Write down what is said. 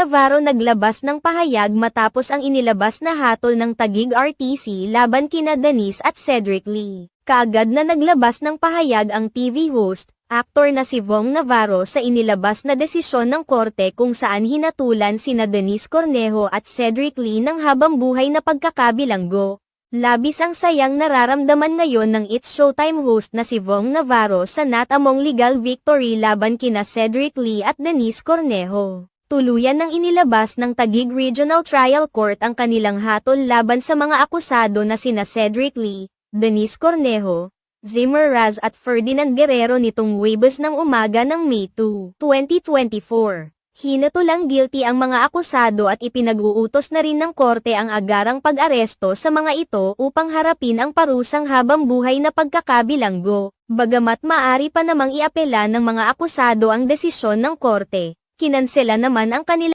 Navarro naglabas ng pahayag matapos ang inilabas na hatol ng Taguig RTC laban kina Denise at Cedric Lee. Kaagad na naglabas ng pahayag ang TV host, aktor na si Vong Navarro sa inilabas na desisyon ng korte kung saan hinatulan sina Denise Cornejo at Cedric Lee ng habambuhay na pagkakabilanggo. Labis ang sayang nararamdaman ngayon ng It's Showtime host na si Vong Navarro sa not among legal victory laban kina Cedric Lee at Denise Cornejo. Tuluyan nang inilabas ng Taguig Regional Trial Court ang kanilang hatol laban sa mga akusado na sina Cedric Lee, Denise Cornejo, Zimmer Raz at Ferdinand Guerrero nitong Huwebes ng umaga ng May 2, 2024. Hinatulang guilty ang mga akusado at ipinag-uutos na rin ng korte ang agarang pag-aresto sa mga ito upang harapin ang parusang habambuhay na pagkakabilanggo. Bagamat maari pa namang iapela ng mga akusado ang desisyon ng korte, kinansela naman ang kanilang